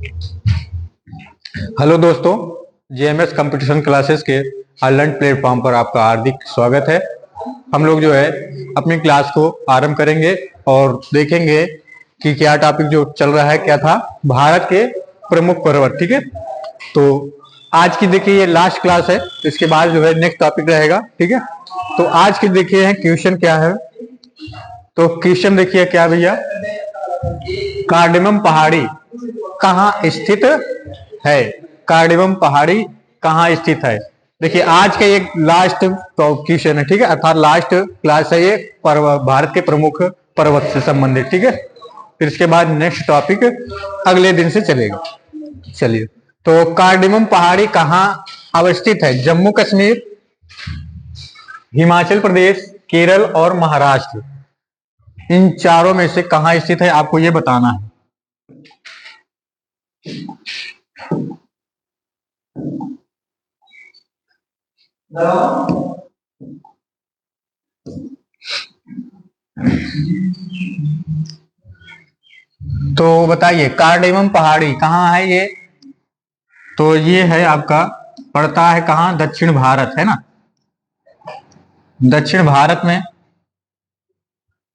Hello दोस्तों, JMS competition classes के online platform पर आपका हार्दिक स्वागत है। हम लोग जो है अपनी क्लास को आरंभ करेंगे और देखेंगे कि क्या टॉपिक जो चल रहा है क्या था, भारत के प्रमुख पर्वत। ठीक है, तो आज की देखिए ये लास्ट क्लास है, इसके बाद जो है नेक्स्ट टॉपिक रहेगा। ठीक है, तो आज की देखिए है क्वेश्चन क्या है। तो क्वेश्चन देखिए क्या भैया, कार्डेमम पहाड़ी कहाँ स्थित है? कार्डेमम पहाड़ी कहाँ स्थित है? देखिए आज का एक लास्ट क्वेश्चन है। ठीक है, अर्थात लास्ट क्लास है ये भारत के प्रमुख पर्वत से संबंधित। ठीक है, फिर इसके बाद नेक्स्ट टॉपिक अगले दिन से चलेगा। चलिए, तो कार्डेमम पहाड़ी कहाँ अवस्थित है? जम्मू कश्मीर, हिमाचल प्रदेश, केरल और महाराष्ट्र, इन चारों में से कहाँ स्थित है आपको ये बताना है। तो बताइए कार्डेमम पहाड़ी कहाँ है ये? तो ये है आपका, पड़ता है कहाँ? दक्षिण भारत है ना, दक्षिण भारत में।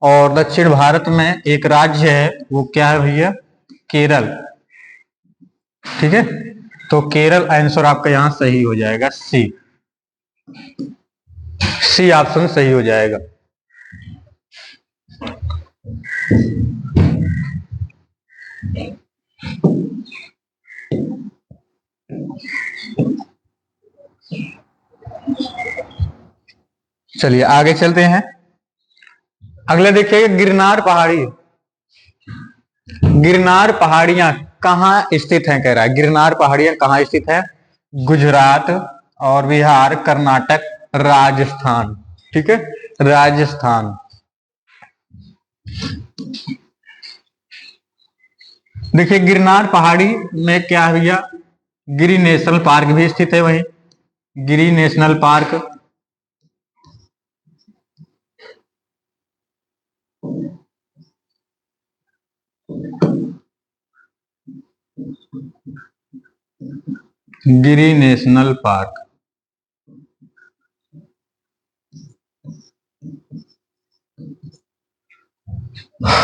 और दक्षिण भारत में एक राज्य है, वो क्या है भैया? केरल। ठीक है, तो केरल आंसर आपका यहां सही हो जाएगा, सी। सी ऑप्शन सही हो जाएगा। चलिए आगे चलते हैं। अगले देखिएगा गिरनार पहाड़ी। गिरनार पहाड़ियां कहाँ स्थित हैं? कह रहा है गिरनार पहाड़ियां कहाँ स्थित है? गुजरात और बिहार, कर्नाटक, राजस्थान। ठीक है, राजस्थान। देखिए गिरनार पहाड़ी में क्या है भैया, गिरी नेशनल पार्क भी स्थित है वहीं, गिरी नेशनल पार्क। गिरी नेशनल पार्क।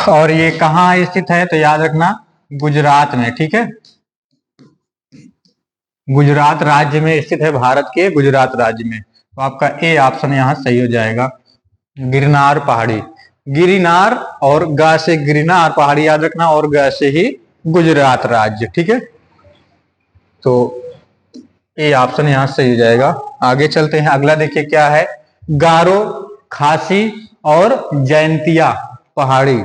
और ये कहाँ स्थित है? तो याद रखना गुजरात में। ठीक है, गुजरात राज्य में स्थित है, भारत के गुजरात राज्य में। तो आपका ए ऑप्शन यहां सही हो जाएगा, गिरनार पहाड़ी। गिरिनार और गा से गिरनार पहाड़ी याद रखना, और गा से ही गुजरात राज्य। ठीक है, तो ए ऑप्शन यहां सही हो जाएगा। आगे चलते हैं, अगला देखिए क्या है, गारो, खासी और जैंतिया पहाड़ी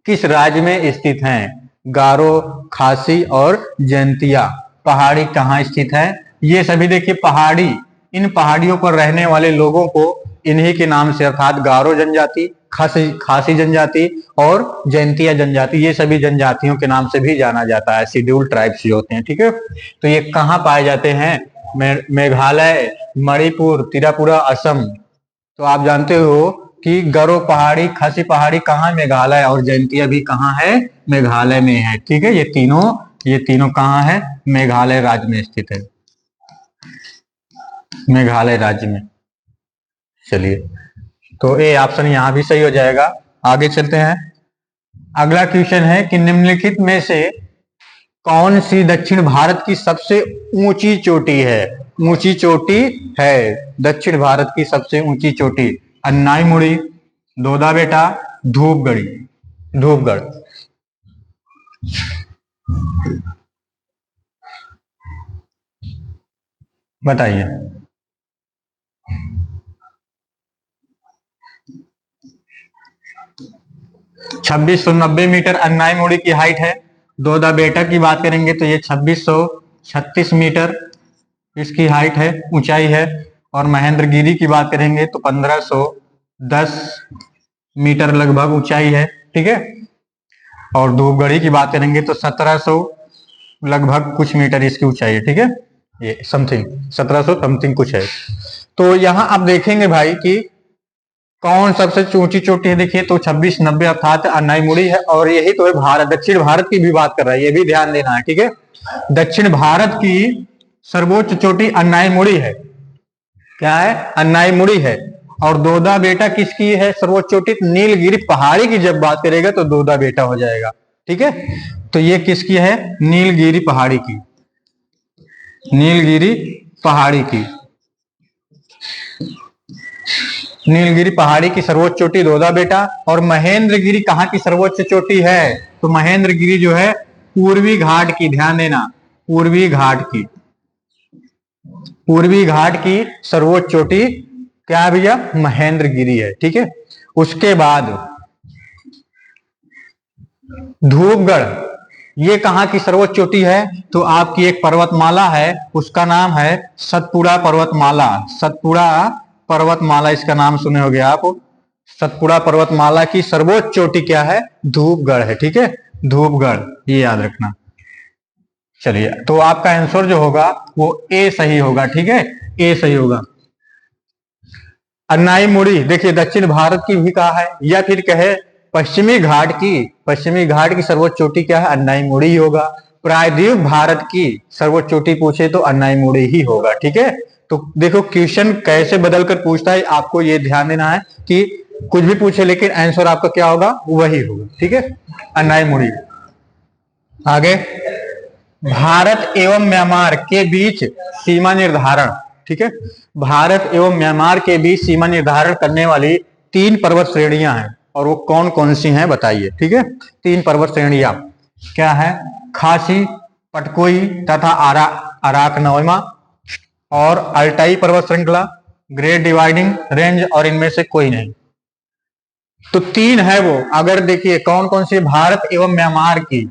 किस राज्य में स्थित हैं? गारो, खासी और जैंतिया पहाड़ी कहाँ स्थित है? ये सभी देखिए पहाड़ी, इन पहाड़ियों पर रहने वाले लोगों को इन्हीं के नाम से, अर्थात गारो जनजाति, खासी जनजाति और जैंतिया जनजाति, ये सभी जनजातियों के नाम से भी जाना जाता है, शेड्यूल ट्राइब्स जो होते हैं। ठीक है, तो ये कहाँ पाए जाते हैं? मेघालय, मणिपुर, त्रिपुरा, असम। तो आप जानते हो कि गारो पहाड़ी, खासी पहाड़ी कहाँ? मेघालय, और जैंतिया भी कहाँ है? मेघालय में है। ठीक है, ये तीनों कहाँ है? मेघालय राज्य में स्थित है, मेघालय राज्य में। चलिए, तो ए ऑप्शन यहां भी सही हो जाएगा। आगे चलते हैं, अगला क्वेश्चन है कि निम्नलिखित में से कौन सी दक्षिण भारत की सबसे ऊंची चोटी है? ऊंची चोटी है, दक्षिण भारत की सबसे ऊंची चोटी, अन्नाईमुड़ी, दोदा बेटा, धूपगढ़ी, धूपगढ़। बताइए। 2690 मीटर अन्नाईमुड़ी की हाइट है। दोदा बेटा की बात करेंगे तो ये 2636 मीटर इसकी हाइट है, ऊंचाई है। और महेंद्रगिरी की बात करेंगे तो 1510 मीटर लगभग ऊंचाई है। ठीक है, और धूपगढ़ी की बात करेंगे तो 1700 लगभग कुछ मीटर इसकी ऊंचाई है। ठीक है, ये समथिंग 1700 समथिंग कुछ है। तो यहां आप देखेंगे भाई कि कौन सबसे ऊंची चोटी है? देखिए तो 2690 अर्थात अन्नाईमुड़ी है, और यही तो है भारत, दक्षिण भारत की भी बात कर रहा है, ये भी ध्यान देना है, ठीक है। दक्षिण भारत की सर्वोच्च चोटी अन्नाईमुड़ी है। क्या है? अन्नाईमुड़ी है। और दोदा बेटा किसकी है सर्वोच्च चोटी? नीलगिरी पहाड़ी की जब बात करेगा तो दोदा बेटा हो जाएगा, ठीक है। तो ये किसकी है? नीलगिरी पहाड़ी की, नीलगिरी पहाड़ी की, नीलगिरी पहाड़ी की सर्वोच्च चोटी दोदा बेटा। और महेंद्रगिरी कहाँ की सर्वोच्च चोटी है? तो महेंद्रगिरी जो है पूर्वी घाट की, ध्यान देना, पूर्वी घाट की, पूर्वी घाट की सर्वोच्च चोटी क्या है भैया? महेंद्रगिरी है, ठीक है। उसके बाद धूपगढ़, ये कहाँ की सर्वोच्च चोटी है? तो आपकी एक पर्वतमाला है, उसका नाम है सतपुड़ा पर्वतमाला, सतपुड़ा पर्वतमाला, इसका नाम सुने होंगे आप। सतपुड़ा पर्वतमाला की सर्वोच्च चोटी क्या है? धूपगढ़ है, ठीक है, धूपगढ़, ये याद रखना। चलिए, तो आपका आंसर जो होगा वो ए सही होगा, ठीक है, ए सही होगा। अन्नाईमुड़ी देखिए दक्षिण भारत की भी कहा है, या फिर कहे पश्चिमी घाट की, पश्चिमी घाट की सर्वोच्च चोटी क्या है? अन्नाईमुड़ी ही होगा। प्रायद्वीप भारत की सर्वोच्च चोटी पूछे तो अन्नाईमुड़ी ही होगा, ठीक है। तो देखो क्वेश्चन कैसे बदल कर पूछता है, आपको ये ध्यान देना है कि कुछ भी पूछे लेकिन आंसर आपका क्या होगा? वही होगा, ठीक है, अन्नाईमुड़ी। आगे, भारत एवं म्यांमार के बीच सीमा निर्धारण, ठीक है, भारत एवं म्यांमार के बीच सीमा निर्धारण करने वाली 3 पर्वत श्रेणियां हैं, और वो कौन कौन सी हैं बताइए, ठीक है। 3 पर्वत श्रेणियां क्या है? खासी, पटकोई तथा अराकनोमा, और अल्टाई पर्वत श्रृंखला, ग्रेट डिवाइडिंग रेंज, और इनमें से कोई नहीं। तो 3 है वो। अगर देखिए कौन कौन सी? भारत एवं म्यांमार की,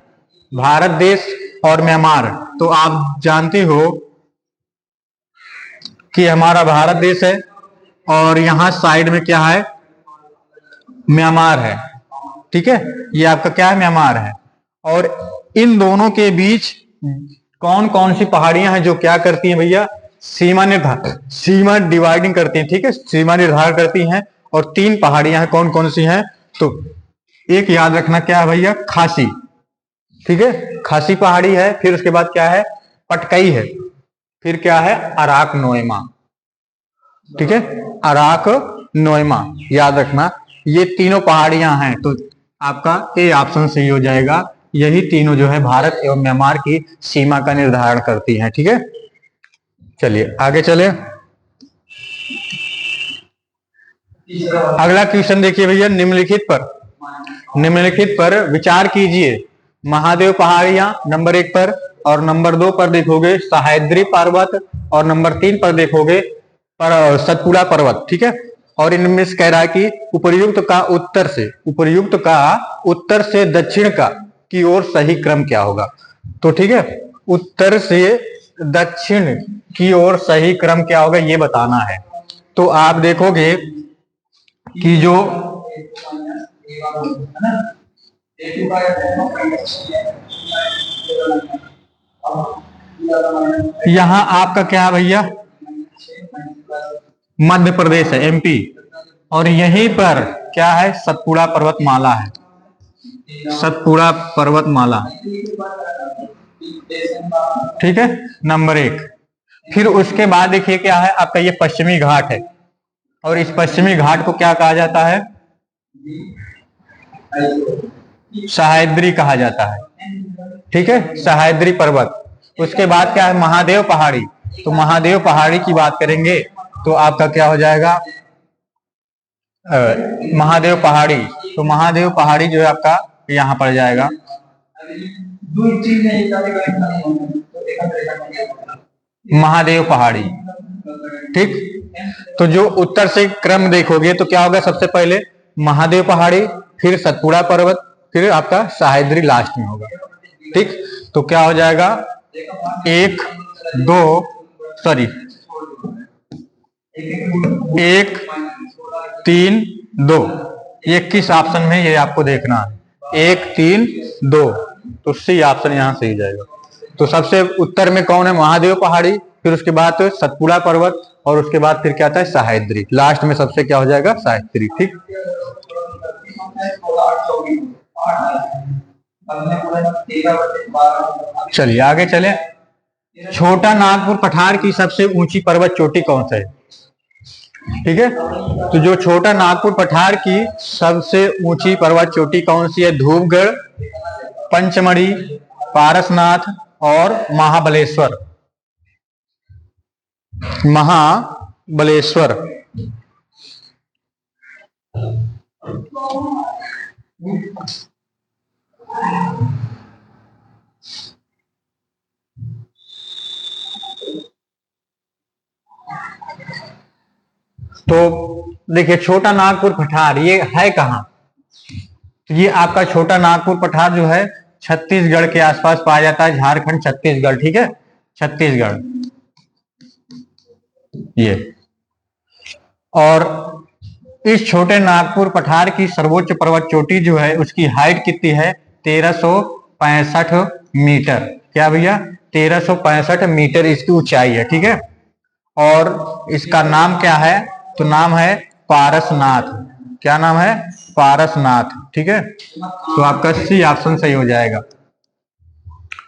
भारत देश और म्यांमार, तो आप जानते हो कि हमारा भारत देश है और यहां साइड में क्या है? म्यांमार है, ठीक है, ये आपका क्या है? म्यांमार है। और इन दोनों के बीच कौन कौन सी पहाड़ियां हैं जो क्या करती हैं भैया? सीमा निर्धारण, सीमा डिवाइडिंग करती हैं, ठीक है, सीमा निर्धारण करती हैं। और 3 पहाड़ियां हैं, कौन कौन सी हैं? तो एक याद रखना क्या है भैया? खासी, ठीक है, खासी पहाड़ी है। फिर उसके बाद क्या है? पटकई है। फिर क्या है? अराक नोएमा, ठीक है, अराक नोएमा, याद रखना। ये तीनों पहाड़ियां हैं, तो आपका ए ऑप्शन सही हो जाएगा। यही तीनों जो है भारत एवं म्यांमार की सीमा का निर्धारण करती हैं, ठीक है। चलिए आगे चले। अगला क्वेश्चन देखिए भैया, निम्नलिखित पर विचार कीजिए। महादेव पहाड़ियां नंबर 1 पर, और नंबर 2 पर देखोगे सह्याद्री पर्वत, और नंबर 3 पर देखोगे सतपुड़ा पर्वत, ठीक है। और इनमें से कह रहा है कि उपर्युक्त का उत्तर से दक्षिण का की ओर सही क्रम क्या होगा? तो ठीक है, उत्तर से दक्षिण की ओर सही क्रम क्या होगा ये बताना है। तो आप देखोगे कि जो यहां आपका क्या है भैया? मध्य प्रदेश है, एमपी, और यहीं पर क्या है? सतपुड़ा पर्वतमाला है, सतपुड़ा पर्वतमाला, ठीक है, नंबर 1। फिर उसके बाद देखिए क्या है आपका? ये पश्चिमी घाट है, और इस पश्चिमी घाट को क्या कहा जाता है? सह्याद्री कहा जाता है, ठीक है, सह्याद्री पर्वत। उसके बाद क्या है? महादेव पहाड़ी। तो महादेव पहाड़ी की बात करेंगे तो आपका क्या हो जाएगा? महादेव पहाड़ी। तो महादेव पहाड़ी जो है आपका यहां पर जाएगा। महादेव पहाड़ी, ठीक। तो जो उत्तर से क्रम देखोगे तो क्या होगा? सबसे पहले महादेव पहाड़ी, फिर सतपुड़ा पर्वत, फिर आपका सह्याद्री लास्ट में होगा, ठीक। तो क्या हो जाएगा? 1 3 2, ये किस ऑप्शन में ये आपको देखना है? 1 3 2, तो सी ऑप्शन यहां सही जाएगा। तो सबसे उत्तर में कौन है? महादेव पहाड़ी, फिर उसके बाद सतपुड़ा पर्वत, और उसके बाद फिर क्या आता है सह्याद्री, लास्ट में सबसे क्या हो जाएगा सह्याद्री। ठीक, चलिए आगे चले। छोटा नागपुर पठार की सबसे ऊंची पर्वत चोटी कौन सा है? ठीक है, तो जो छोटा नागपुर पठार की सबसे ऊंची पर्वत चोटी कौन सी है? धूपगढ़, पंचमढ़ी, पारसनाथ और महाबलेश्वर। महाबलेश्वर। तो देखिए छोटा नागपुर पठार ये है कहां? ये आपका छोटा नागपुर पठार जो है छत्तीसगढ़ के आसपास पाया जाता है, झारखंड छत्तीसगढ़। ठीक है, छत्तीसगढ़ ये। और इस छोटे नागपुर पठार की सर्वोच्च पर्वत चोटी जो है उसकी हाइट कितनी है? 1365 मीटर। क्या भैया? 1365 मीटर इसकी ऊंचाई है। ठीक है, और इसका नाम क्या है? तो नाम है पारसनाथ। क्या नाम है? पारसनाथ। ठीक है, तो आपका सी ऑप्शन सही हो जाएगा,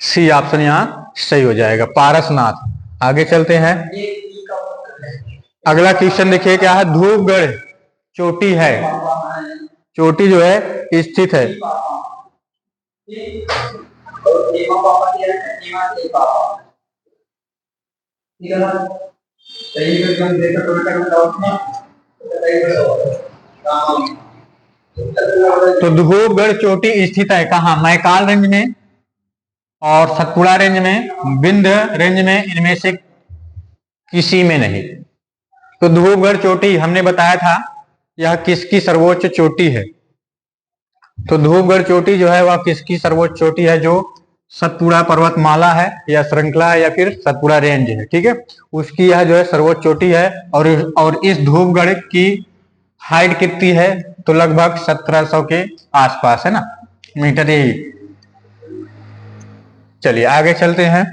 सी ऑप्शन यहां सही हो जाएगा, पारसनाथ। आगे चलते हैं। अगला क्वेश्चन देखिए क्या है? धूपगढ़ चोटी है, चोटी जो है स्थित है। तो धूपगढ़ चोटी स्थित है कहाँ? मैकाल रेंज में और सतपुड़ा रेंज में, विंध्य रेंज में, इनमें से किसी में नहीं। तो धूपगढ़ चोटी हमने बताया था यह किसकी सर्वोच्च चोटी है? तो धूपगढ़ चोटी जो है वह किसकी सर्वोच्च चोटी है? जो सतपुड़ा पर्वतमाला है या श्रृंखला है या फिर सतपुड़ा रेंज है। ठीक है, उसकी यह जो है सर्वोच्च चोटी है। और इस धूपगढ़ की हाइट कितनी है? तो लगभग 1700 के आसपास है ना मीटर यही। चलिए आगे चलते हैं।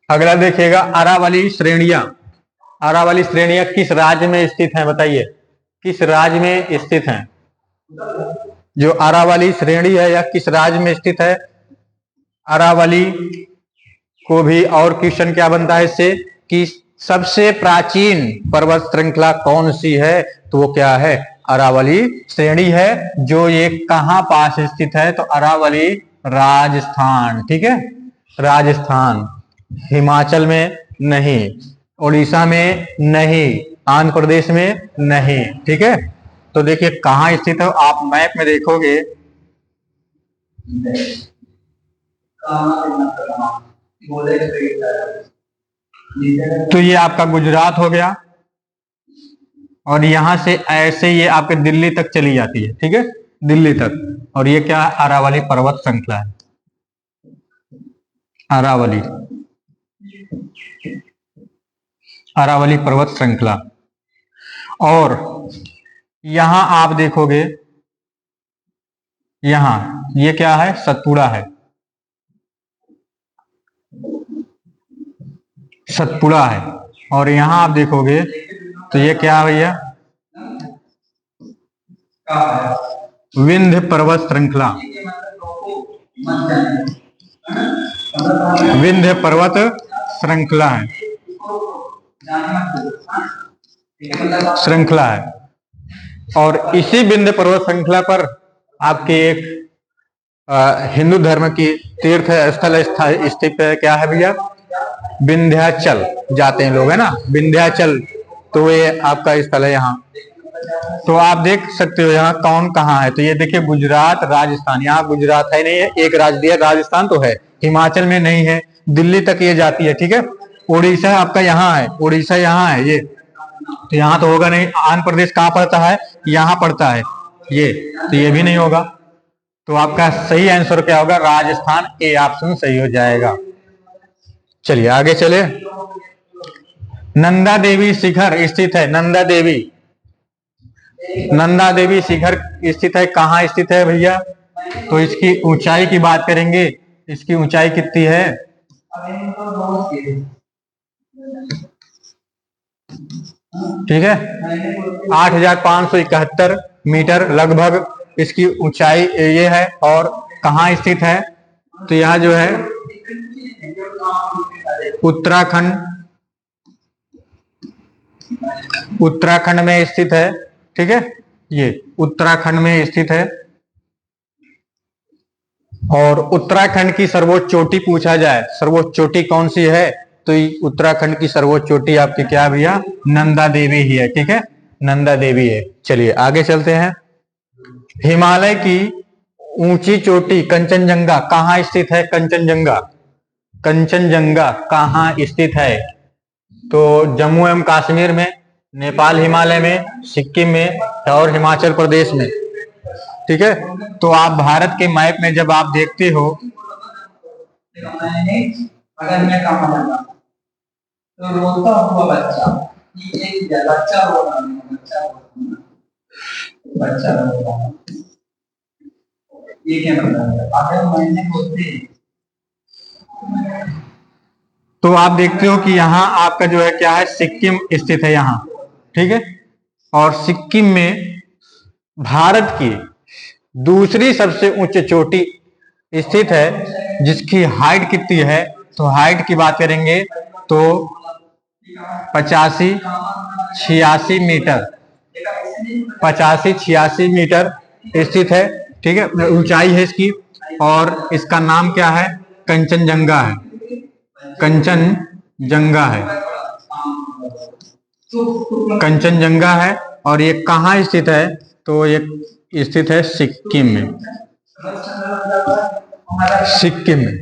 अगला देखिएगा अरावली श्रेणियां। अरावली श्रेणियां किस राज्य में स्थित हैं? बताइए किस राज्य में स्थित हैं? जो अरावली श्रेणी है यह किस राज्य में स्थित है? अरावली को भी और क्वेश्चन क्या बनता है इससे कि सबसे प्राचीन पर्वत श्रृंखला कौन सी है? तो वो क्या है? अरावली श्रेणी है। जो ये कहां पास स्थित है? तो अरावली राजस्थान। ठीक है, राजस्थान। हिमाचल में नहीं, उड़ीसा में नहीं, आंध्र प्रदेश में नहीं। ठीक है, तो देखिए कहां स्थित है। आप मैप में देखोगे तो ये आपका गुजरात हो गया और यहां से ऐसे ये आपके दिल्ली तक चली जाती है। ठीक है, दिल्ली तक। और ये क्या है? अरावली पर्वत श्रृंखला है, अरावली, अरावली पर्वत श्रृंखला। और यहां आप देखोगे यहां ये क्या है? सतपुड़ा है, सतपुड़ा है। और यहां आप देखोगे तो ये क्या है भैया? विंध्य पर्वत श्रृंखला, विंध्य पर्वत श्रृंखला है, श्रृंखला है। और इसी विंध्य पर्वत श्रृंखला पर आपके एक हिंदू धर्म की तीर्थ स्थल स्थित क्या है भैया? विंध्याचल जाते हैं लोग, है ना, विंध्याचल। तो ये आपका स्थल है यहाँ। तो आप देख सकते हो यहाँ कौन कहाँ है। तो ये देखिए गुजरात, राजस्थान। यहाँ गुजरात है नहीं है, एक राज्य दिया, राजस्थान तो है, हिमाचल में नहीं है, दिल्ली तक ये जाती है। ठीक है, उड़ीसा आपका यहाँ है, उड़ीसा यहाँ है ये, तो यहाँ तो होगा नहीं। आंध्र प्रदेश कहाँ पड़ता है? यहाँ पड़ता है ये, तो ये भी नहीं होगा। तो आपका सही आंसर क्या होगा? राजस्थान, ए ऑप्शन सही हो जाएगा। चलिए आगे चले। नंदा देवी शिखर स्थित है, नंदा देवी, नंदा देवी शिखर स्थित है कहाँ स्थित है भैया? तो इसकी ऊंचाई की बात करेंगे, इसकी ऊंचाई कितनी है? ठीक है, 8,571 मीटर लगभग इसकी ऊंचाई ये है। और कहाँ स्थित है, तो यह जो है उत्तराखंड में स्थित है। ठीक है, ये उत्तराखंड में स्थित है। और उत्तराखंड की सर्वोच्च चोटी पूछा जाए, सर्वोच्च चोटी कौन सी है, तो उत्तराखंड की सर्वोच्च चोटी आपकी क्या भैया, नंदा देवी ही है। ठीक है, नंदा देवी है। चलिए आगे चलते हैं। हिमालय की ऊंची चोटी कंचनजंगा कहाँ स्थित है, कंचनजंगा, कंचनजंगा कहाँ स्थित है, तो जम्मू एवं कश्मीर में, नेपाल हिमालय में, सिक्किम में और हिमाचल प्रदेश में। ठीक है, तो आप भारत के मैप में जब आप देखते हो, अगर मैं कहा तो रोता हुआ बच्चा, एक बच्चा रो रहा है, बच्चा रो रहा है, ये क्या मतलब है? अगर मैंने बोलते तो आप देखते हो कि यहाँ आपका जो है क्या है, सिक्किम स्थित है यहाँ। ठीक है, और सिक्किम में भारत की दूसरी सबसे ऊंची चोटी स्थित है, जिसकी हाइट कितनी है, तो हाइट की बात करेंगे तो 85-86 मीटर, 85-86 मीटर स्थित है। ठीक है, ऊंचाई है इसकी। और इसका नाम क्या है, कंचनजंगा है, कंचनजंगा है, कंचनजंगा है। और ये कहाँ स्थित है, तो ये स्थित है सिक्किम में, सिक्किम में।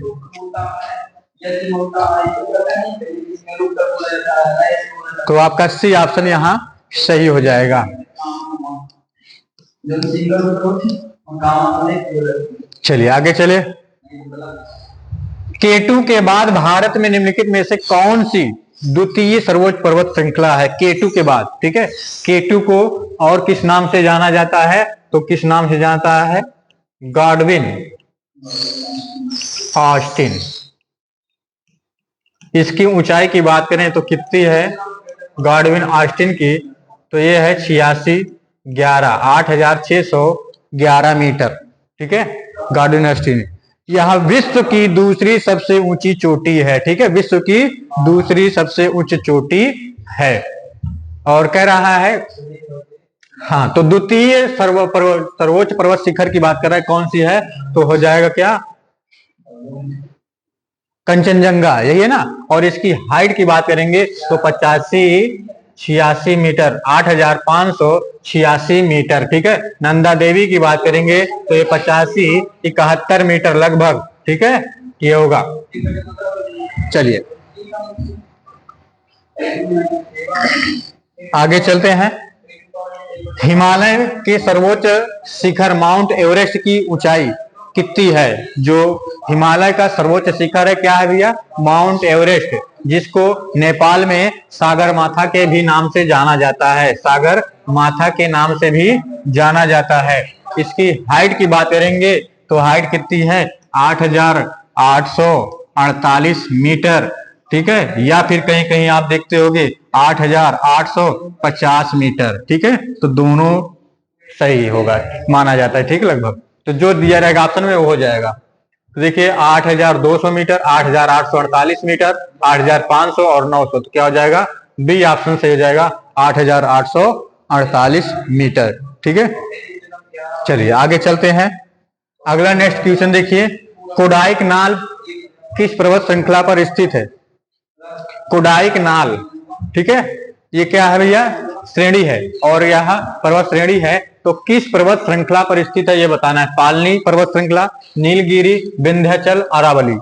तो आपका सी ऑप्शन यहाँ सही हो जाएगा। चलिए आगे चले। केटू के बाद भारत में निम्नलिखित में से कौन सी द्वितीय सर्वोच्च पर्वत श्रृंखला है, केटू के बाद। ठीक है, केटू को और किस नाम से जाना जाता है, तो किस नाम से जाता है, गॉडविन ऑस्टिन। इसकी ऊंचाई की बात करें तो कितनी है गॉडविन ऑस्टिन की, तो ये है 8,611 मीटर। ठीक है, गॉडविन ऑस्टिन यह विश्व की दूसरी सबसे ऊंची चोटी है। ठीक है, विश्व की दूसरी सबसे ऊंची चोटी है। और कह रहा है, हाँ, तो द्वितीय सर्वोच्च पर्वत शिखर की बात कर रहा है, कौन सी है, तो हो जाएगा क्या, कंचनजंगा, यही है ना। और इसकी हाइट की बात करेंगे तो 85-86 मीटर, 8,586 मीटर। ठीक है, नंदा देवी की बात करेंगे तो ये 85-71 मीटर लगभग। ठीक है, ये होगा। चलिए आगे चलते हैं। हिमालय के सर्वोच्च शिखर माउंट एवरेस्ट की ऊंचाई कितनी है, जो हिमालय का सर्वोच्च शिखर है, क्या है भैया, माउंट एवरेस्ट, जिसको नेपाल में सागर माथा के भी नाम से जाना जाता है, सागर माथा के नाम से भी जाना जाता है। इसकी हाइट की बात करेंगे तो हाइट कितनी है, 8,848 मीटर। ठीक है, या फिर कहीं कहीं आप देखते होंगे 8,850 मीटर। ठीक है, तो दोनों सही होगा माना जाता है। ठीक, लगभग तो जो दिया रहेगा ऑप्शन में वो हो जाएगा। तो देखिए 8,200 मीटर, 8,848 मीटर, 8,500 और 900, तो क्या हो जाएगा, बी ऑप्शन सही हो जाएगा, 8,848 मीटर। ठीक है, चलिए आगे चलते हैं। अगला नेक्स्ट क्वेश्चन देखिए, कोडाइकनाल किस पर्वत श्रृंखला पर स्थित है, कोडाइकनाल। ठीक है, ये क्या है भैया, श्रेणी है, और यह पर्वत श्रेणी है, तो किस पर्वत श्रृंखला पर स्थित है ये बताना है। पालनी पर्वत श्रृंखला, नीलगिरी, विंध्याचल, अरावली।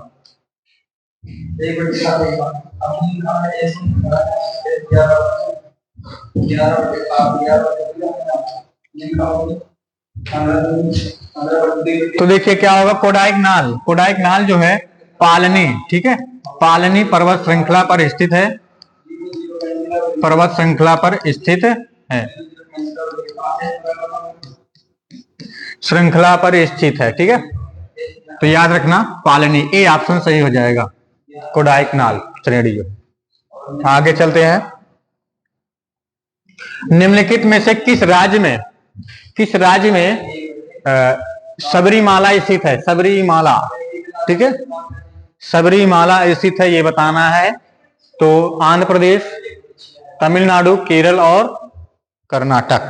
तो देखिए क्या होगा, कोडाइकनाल, कोडाइकनाल जो है पालनी, ठीक है, पालनी पर्वत श्रृंखला पर स्थित है, पर्वत श्रृंखला पर स्थित है, श्रृंखला पर स्थित है। ठीक है, तो याद रखना पालनी, ए ऑप्शन सही हो जाएगा, कोडाइकनाल श्रेणी। आगे चलते हैं। निम्नलिखित में से किस राज्य में सबरीमाला स्थित है? सबरीमाला, ठीक है, सबरीमाला स्थित है, ये बताना है। तो आंध्र प्रदेश, तमिलनाडु, केरल और कर्नाटक।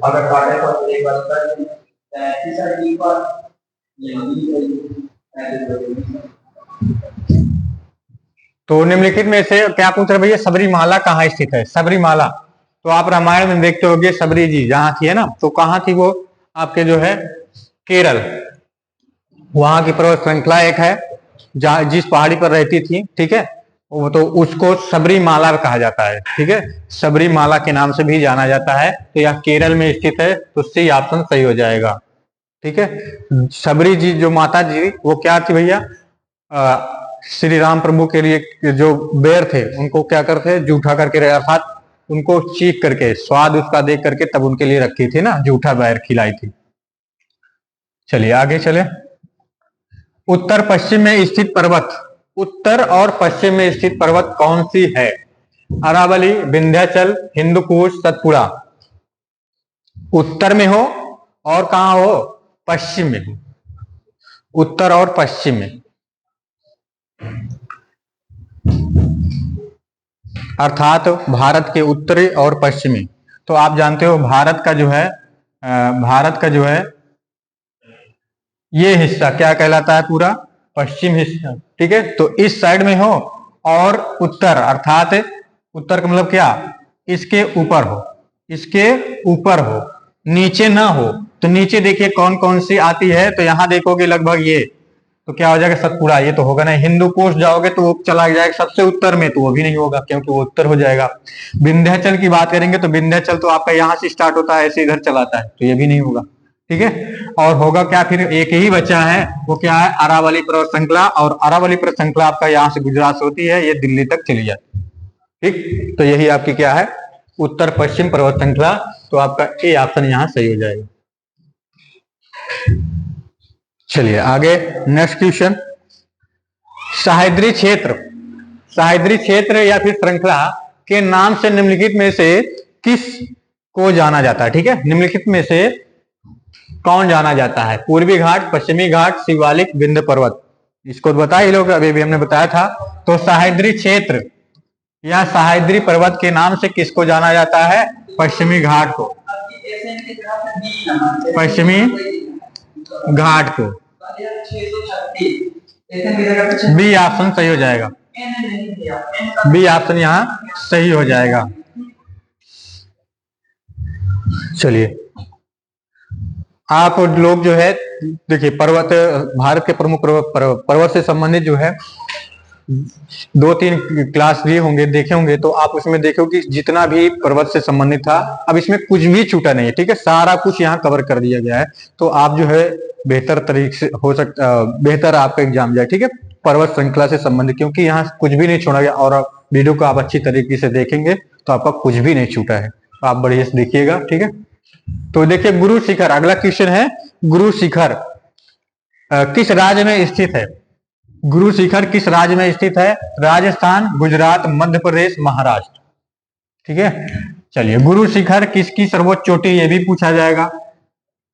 अगर काटे तो एक बार कर 33 बार तो निम्नलिखित में से क्या पूछ रहे भैया, सबरीमाला कहाँ स्थित है? सबरीमाला तो आप रामायण में देखते होंगे, सबरी जी जहां थी है ना, तो कहाँ थी वो? आपके जो है केरल, वहां की पर्वत श्रृंखला एक है जहां जिस पहाड़ी पर रहती थी, ठीक है, वो तो उसको सबरीमाला कहा जाता है, ठीक है, सबरीमाला के नाम से भी जाना जाता है। तो यह केरल में स्थित है, तो सी ऑप्शन सही हो जाएगा, ठीक है। सबरी जी जो माता जी, वो क्या थी भैया? श्री राम प्रभु के लिए जो बेर थे उनको क्या करते, जूठा करके, अर्थात उनको चीख करके, स्वाद उसका देख करके तब उनके लिए रखी थी ना, जूठा बैर खिलाई थी। चलिए आगे चले। उत्तर पश्चिम में स्थित पर्वत, उत्तर और पश्चिम में स्थित पर्वत कौन सी है? अरावली, विंध्याचल, हिंदुकुश, सतपुड़ा। उत्तर में हो और कहां हो? पश्चिम में हो, उत्तर और पश्चिम में, अर्थात भारत के उत्तरी और पश्चिमी। तो आप जानते हो भारत का जो है ये हिस्सा क्या कहलाता है? पूरा पश्चिम हिस्सा, ठीक है। तो इस साइड में हो और उत्तर, अर्थात उत्तर का मतलब क्या? इसके ऊपर हो, इसके ऊपर हो, नीचे ना हो। तो नीचे देखिए कौन कौन सी आती है, तो यहां देखोगे लगभग ये, तो क्या हो जाएगा? सतपुड़ा, ये तो होगा नहीं। हिंदुकुश जाओगे तो वो चला जाएगा सबसे उत्तर में, तो वो भी नहीं होगा क्योंकि वो उत्तर हो जाएगा। विंध्याचल की बात करेंगे तो विंध्याचल तो आपका यहाँ से स्टार्ट होता है, ऐसे इधर चलाता है, तो ये भी नहीं होगा, ठीक है। और होगा क्या? फिर एक ही बचा है, वो क्या है? अरावली पर्वत श्रृंखला। और अरावली पर्वत श्रृंखला आपका यहाँ से गुजरात से होती है, ये दिल्ली तक चली जाती है, ठीक। तो यही आपकी क्या है? उत्तर पश्चिम पर्वत श्रृंखला। तो आपका ए ऑप्शन यहाँ सही हो जाएगा। चलिए आगे, नेक्स्ट क्वेश्चन। सह्याद्री क्षेत्र या फिर श्रृंखला के नाम से निम्नलिखित में से किस को जाना जाता है? ठीक है, निम्नलिखित में से कौन जाना जाता है? पूर्वी घाट, पश्चिमी घाट, शिवालिक, विंध्य पर्वत। इसको बताए लोग, अभी भी हमने बताया था। तो सह्याद्री क्षेत्र या सह्याद्री पर्वत के नाम से किसको जाना जाता है? पश्चिमी घाट को, पश्चिमी घाट को। बी ऑप्शन सही हो जाएगा, बी ऑप्शन यहाँ सही हो जाएगा। चलिए, आप लोग जो है देखिए, पर्वत, भारत के प्रमुख पर्वत से संबंधित जो है 2-3 क्लास लिए होंगे, देखे होंगे, तो आप उसमें देखो कि जितना भी पर्वत से संबंधित था, अब इसमें कुछ भी छूटा नहीं है, ठीक है, सारा कुछ यहाँ कवर कर दिया गया है। तो आप जो है बेहतर तरीके से हो सकता, बेहतर आपका एग्जाम जाए, ठीक है, पर्वत श्रृंखला से संबंधित, क्योंकि यहाँ कुछ भी नहीं छोड़ा गया। और वीडियो को आप अच्छी तरीके से देखेंगे तो आपका कुछ भी नहीं छूटा है, तो आप बढ़िया से देखिएगा, ठीक है। तो देखिए, गुरु शिखर, अगला क्वेश्चन है, गुरु शिखर किस राज्य में स्थित है? गुरु शिखर किस राज्य में स्थित है? राजस्थान, गुजरात, मध्य प्रदेश, महाराष्ट्र, ठीक है। चलिए, गुरु शिखर किसकी सर्वोच्च चोटी, ये भी पूछा जाएगा,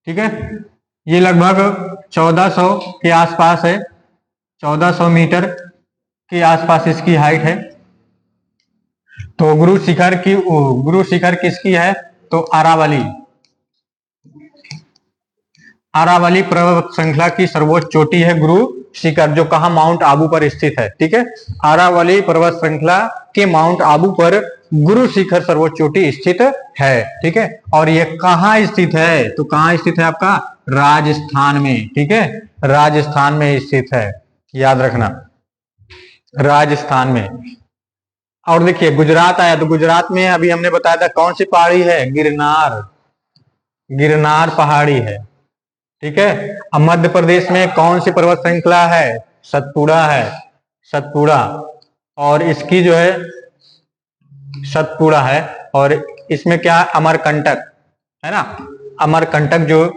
ठीक है। ये लगभग 1400 के आसपास है, 1400 मीटर के आसपास इसकी हाइट है। तो गुरु शिखर किसकी है? तो अरावली, अरावली पर्वत श्रृंखला की सर्वोच्च चोटी है गुरु शिखर, जो कहा? माउंट आबू पर स्थित है, ठीक है। अरावली पर्वत श्रृंखला के माउंट आबू पर गुरु शिखर सर्वोच्च चोटी स्थित है, ठीक है। और ये कहाँ स्थित है? तो कहाँ स्थित है आपका? राजस्थान में, ठीक है, राजस्थान में स्थित है। याद रखना, राजस्थान में। और देखिए गुजरात आया, तो गुजरात में अभी हमने बताया था कौन सी पहाड़ी है, गिरनार, गिरनार पहाड़ी है, ठीक है। अब मध्य प्रदेश में कौन सी पर्वत श्रृंखला है, सतपुड़ा है, सतपुड़ा। और इसकी जो है सतपुड़ा है, और इसमें क्या है, अमरकंटक है ना, अमरकंटक जो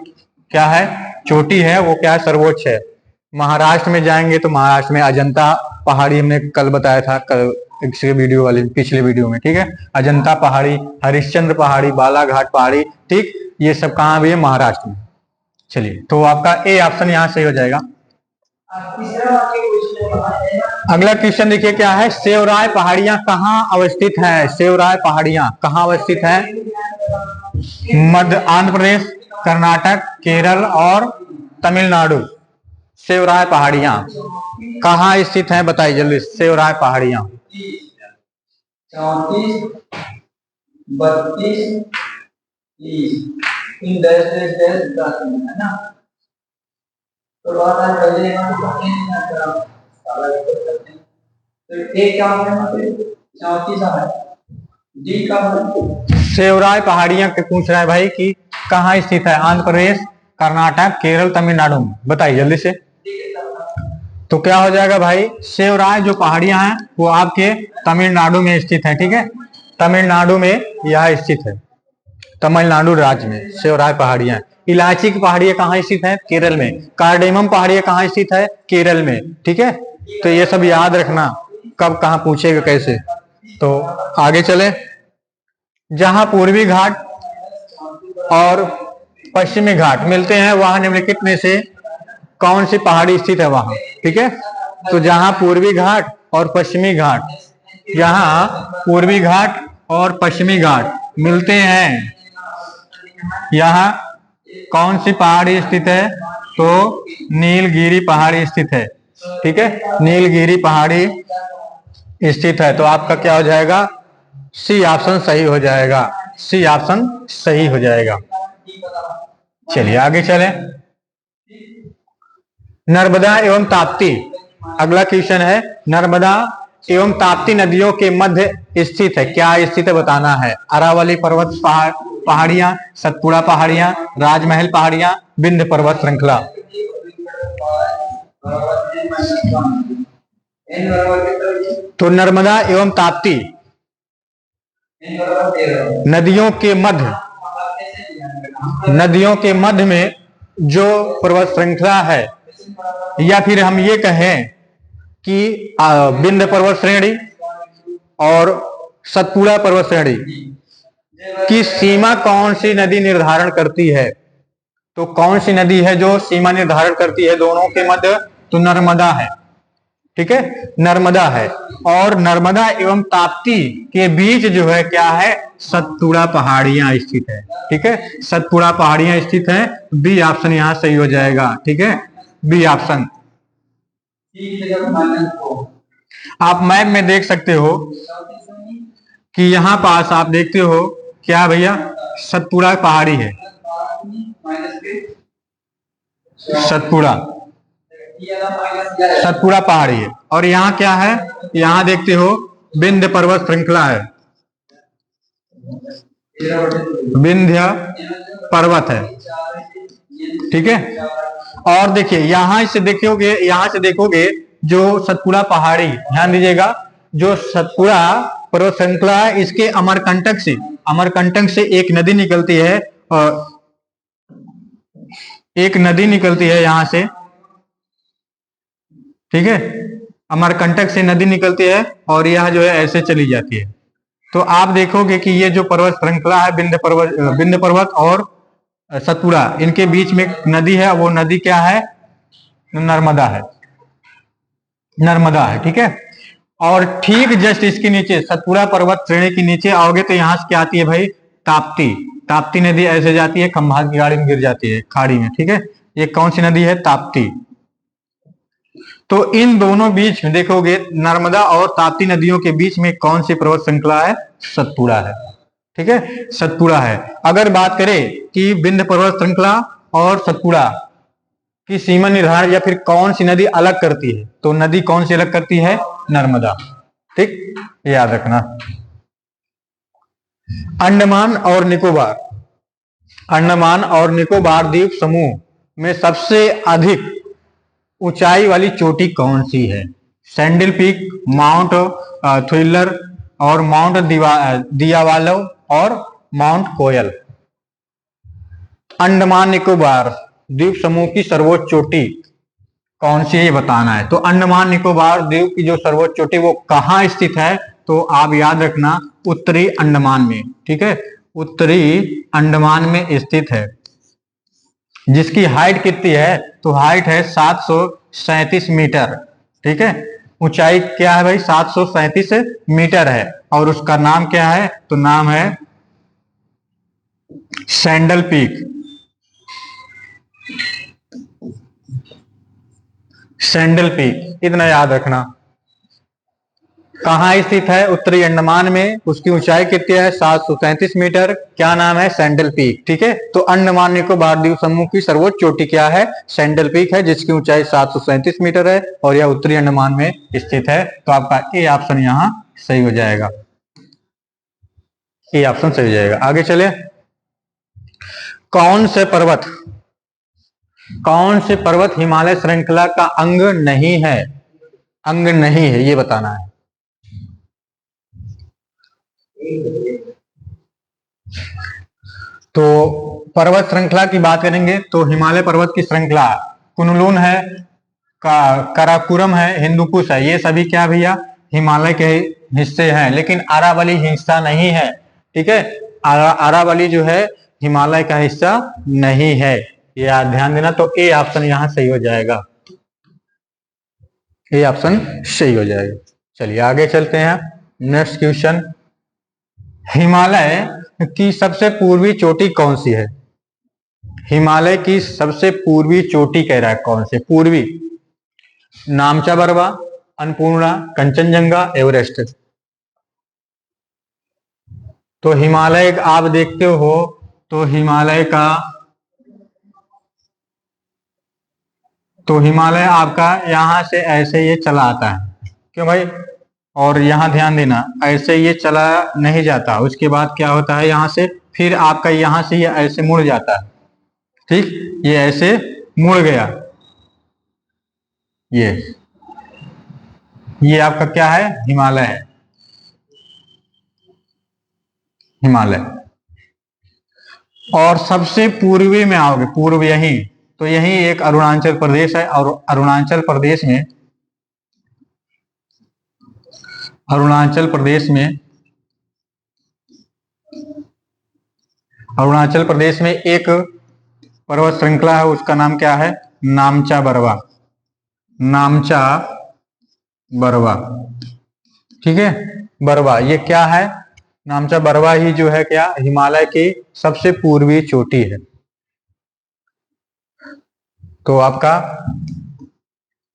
क्या है, चोटी है, वो क्या है, सर्वोच्च है। महाराष्ट्र में जाएंगे तो महाराष्ट्र में अजंता पहाड़ी हमने कल बताया था, कल वीडियो वाले पिछले वीडियो में, ठीक है। अजंता पहाड़ी, हरिश्चंद्र पहाड़ी, बालाघाट पहाड़ी, ठीक, ये सब कहाँ भी है, महाराष्ट्र में। चलिए, तो आपका ए ऑप्शन यहाँ सही हो जाएगा। अगला क्वेश्चन देखिए क्या है, सेवराय पहाड़ियां कहाँ अवस्थित है, सेवराय पहाड़ियां कहाँ अवस्थित है, मध्य आंध्र प्रदेश, कर्नाटक, केरल और तमिलनाडु। सेवराय पहाड़ियां कहाँ स्थित हैं, बताइए जल्दी, सेवराय पहाड़ियां। 34, 32, 30 है ना। तो बात आज पहले तो एक क्या है, 34 है, डी का सेवराय पहाड़ियां पूछ रहा है भाई कि कहाँ स्थित है, आंध्र प्रदेश, कर्नाटक, केरल, तमिलनाडु में, बताइए जल्दी से। तो क्या हो जाएगा भाई, सेवराय जो पहाड़ियां हैं वो आपके तमिलनाडु में स्थित है, ठीक है, तमिलनाडु में यह स्थित है, तमिलनाडु राज्य में सेवराय पहाड़ियां। इलायची की पहाड़ियां कहाँ स्थित है, केरल में। कार्डेमम पहाड़ियां कहाँ स्थित है, केरल में, ठीक है। तो ये सब याद रखना, कब कहाँ पूछेगा कैसे। तो आगे चले, जहां पूर्वी घाट और पश्चिमी घाट मिलते हैं वहां निम्नलिखित में से कौन सी पहाड़ी स्थित है वहां, ठीक है। तो जहां पूर्वी घाट और पश्चिमी घाट, जहां पूर्वी घाट और पश्चिमी घाट मिलते हैं, यहाँ कौन सी पहाड़ी स्थित है, तो नीलगिरी पहाड़ी स्थित है, ठीक है, नीलगिरी पहाड़ी स्थित है। तो आपका क्या हो जाएगा, सी ऑप्शन सही हो जाएगा, सी ऑप्शन सही हो जाएगा। चलिए आगे चले, नर्मदा एवं ताप्ती, अगला क्वेश्चन है, नर्मदा एवं ताप्ती नदियों के मध्य स्थित है, क्या स्थित है बताना है। अरावली पर्वत पहाड़ियां, सतपुड़ा पहाड़ियां, राजमहल पहाड़ियां, विंध्य पर्वत श्रृंखला। तो नर्मदा एवं ताप्ती नदियों के मध्य में जो पर्वत श्रृंखला है, या फिर हम ये कहें कि विंध्य पर्वत श्रेणी और सतपुड़ा पर्वत श्रेणी की सीमा कौन सी नदी निर्धारण करती है। तो कौन सी नदी है जो सीमा निर्धारण करती है दोनों के मध्य, तो नर्मदा है, ठीक है, नर्मदा है। और नर्मदा एवं ताप्ती के बीच जो है क्या है, सतपुड़ा पहाड़ियां स्थित है, ठीक है, सतपुड़ा पहाड़ियां स्थित हैं। बी ऑप्शन यहां सही हो जाएगा, ठीक है, बी ऑप्शन। आप मैप में देख सकते हो कि यहां पास आप देखते हो क्या भैया, सतपुड़ा पहाड़ी है, सतपुड़ा पहाड़ी है। और यहाँ क्या है, यहाँ देखते हो विंध्य पर्वत श्रृंखला है, विंध्य पर्वत है, ठीक है। और देखिए यहां से देखोगे जो सतपुड़ा पहाड़ी, ध्यान दीजिएगा, जो सतपुड़ा पर्वत श्रृंखला है, इसके अमरकंटक से एक नदी निकलती है, और एक नदी निकलती है यहां से, ठीक है, अमरकंटक से नदी निकलती है और यह जो है ऐसे चली जाती है। तो आप देखोगे कि ये जो पर्वत श्रृंखला है, विंध्य पर्वत और सतपुड़ा, इनके बीच में नदी है, वो नदी क्या है, नर्मदा है, नर्मदा है, ठीक है। और ठीक जस्ट इसके नीचे, सतपुड़ा पर्वत श्रेणी के नीचे आओगे तो यहां से क्या आती है भाई, ताप्ती नदी ऐसे जाती है, खंभात की गाड़ी में गिर जाती है खाड़ी में, ठीक है। ये कौन सी नदी है, ताप्ती। तो इन दोनों बीच में देखोगे, नर्मदा और ताप्ती नदियों के बीच में कौन सी पर्वत श्रृंखला है, सतपुड़ा है, ठीक है, सतपुड़ा है। अगर बात करें कि विंध्य पर्वत श्रृंखला और सतपुड़ा की सीमा निर्धारण या फिर कौन सी नदी अलग करती है? तो नदी कौन सी अलग करती है? नर्मदा। ठीक, याद रखना। अंडमान और निकोबार, अंडमान और निकोबार द्वीप समूह में सबसे अधिक ऊंचाई वाली चोटी कौन सी है? सैंडल पीक, माउंट थ्रिलर और माउंट दियावालो और माउंट कोयल। अंडमान निकोबार द्वीप समूह की सर्वोच्च चोटी कौन सी है ये बताना है। तो अंडमान निकोबार द्वीप की जो सर्वोच्च चोटी वो कहाँ स्थित है? तो आप याद रखना उत्तरी अंडमान में। ठीक है, उत्तरी अंडमान में स्थित है, जिसकी हाइट कितनी है? तो हाइट है 737 मीटर। ठीक है, ऊंचाई क्या है भाई? 737 मीटर है। और उसका नाम क्या है? तो नाम है सैंडल पीक। सैंडल पीक, इतना याद रखना। कहाँ स्थित है? उत्तरी अंडमान में। उसकी ऊंचाई कितनी है? 737 मीटर। क्या नाम है? Sandal peak. ठीक है, तो अंडमान निकोबार द्वीप समूह की सर्वोच्च चोटी क्या है? सैंडल पीक है, जिसकी ऊंचाई 737 मीटर है और यह उत्तरी अंडमान में स्थित है। तो आपका ए ऑप्शन यहाँ सही हो जाएगा। ए ऑप्शन सही हो जाएगा। आगे चले। कौन से पर्वत हिमालय श्रृंखला का अंग नहीं है? अंग नहीं है, ये बताना है। तो पर्वत श्रृंखला की बात करेंगे तो हिमालय पर्वत की श्रृंखला कुनलुन है, काराकोरम है, हिंदुकुश है, ये सभी क्या भैया? हिमालय के हिस्से हैं। लेकिन अरावली हिस्सा नहीं है। ठीक है, अरावली जो है हिमालय का हिस्सा नहीं है, ये ध्यान देना। तो ए ऑप्शन यहां सही हो जाएगा। ए ऑप्शन सही हो जाएगा। चलिए आगे चलते हैं। नेक्स्ट क्वेश्चन, हिमालय की सबसे पूर्वी चोटी कौन सी है? हिमालय की सबसे पूर्वी चोटी कह रहा है, कौन से पूर्वी? नामचा बरवा, अन्नपूर्णा, कंचनजंगा, एवरेस्ट। तो हिमालय आप देखते हो तो हिमालय आपका यहां से ऐसे ये चला आता है, क्यों भाई? और यहां ध्यान देना, ऐसे ये चला नहीं जाता, उसके बाद क्या होता है? यहां से फिर आपका यहां से ये ऐसे मुड़ जाता है। ठीक, ये ऐसे मुड़ गया, ये आपका क्या है? हिमालय है, हिमालय। और सबसे पूर्वी में आओगे, पूर्व यही, तो यही एक अरुणाचल प्रदेश है। और अरुणाचल प्रदेश में एक पर्वत श्रृंखला है, उसका नाम क्या है? नामचा बरवा। नामचा बरवा। ठीक है, बरवा ये क्या है? नामचा बरवा ही जो है क्या? हिमालय की सबसे पूर्वी चोटी है। तो आपका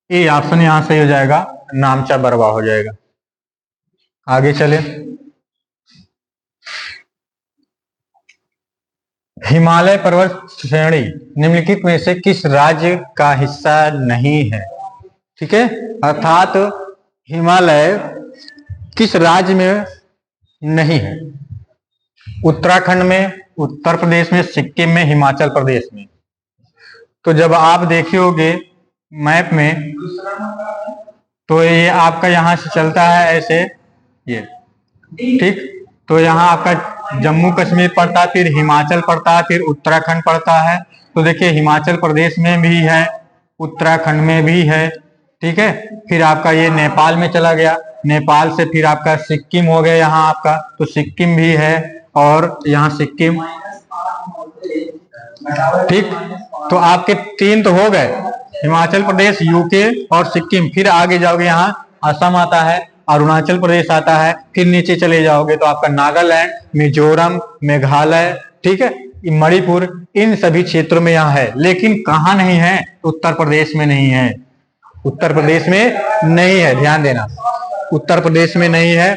ए ऑप्शन यहां सही हो जाएगा, नामचा बरवा हो जाएगा। आगे चले। हिमालय पर्वत श्रेणी निम्नलिखित में से किस राज्य का हिस्सा नहीं है? ठीक है, अर्थात हिमालय किस राज्य में नहीं है? उत्तराखंड में, उत्तर प्रदेश में, सिक्किम में, हिमाचल प्रदेश में। तो जब आप देखोगे मैप में तो ये आपका यहां से चलता है ऐसे, ये ठीक। तो यहाँ आपका जम्मू कश्मीर पड़ता है, फिर हिमाचल पड़ता है, फिर उत्तराखंड पड़ता है। तो देखिए हिमाचल प्रदेश में भी है, उत्तराखंड में भी है। ठीक है, फिर आपका ये नेपाल में चला गया, नेपाल से फिर आपका सिक्किम हो गया यहाँ आपका, तो सिक्किम भी है। और यहाँ सिक्किम, ठीक। तो आपके 3 तो हो गए, हिमाचल प्रदेश, यूके और सिक्किम। फिर आगे जाओगे यहाँ असम आता है, अरुणाचल प्रदेश आता है, फिर नीचे चले जाओगे तो आपका नागालैंड, मिजोरम, मेघालय, ठीक है, मणिपुर, इन सभी क्षेत्रों में यहाँ है। लेकिन कहाँ नहीं है? उत्तर प्रदेश में नहीं है। उत्तर प्रदेश में नहीं है, ध्यान देना, उत्तर प्रदेश में नहीं है।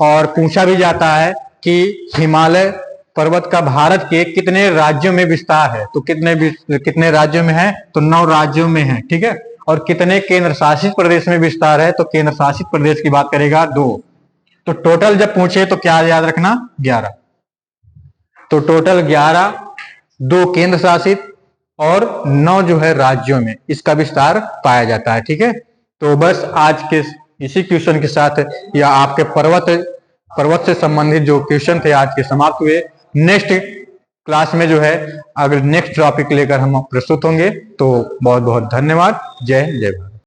और पूछा भी जाता है कि हिमालय पर्वत का भारत के कितने राज्यों में विस्तार है? तो कितने राज्यों में है? तो 9 राज्यों में है, ठीक है। और कितने केंद्र शासित प्रदेश में विस्तार है? तो केंद्र शासित प्रदेश की बात करेगा 2। तो टोटल जब पूछे तो क्या याद रखना? 11। तो टोटल 11, 2 केंद्र शासित और 9 जो है राज्यों में इसका विस्तार पाया जाता है, ठीक है। तो बस आज के इसी क्वेश्चन के साथ या आपके पर्वत से संबंधित जो क्वेश्चन थे आज के समाप्त हुए। नेक्स्ट क्लास में जो है अगर नेक्स्ट टॉपिक लेकर हम प्रस्तुत होंगे। तो बहुत बहुत धन्यवाद। जय जय भारत।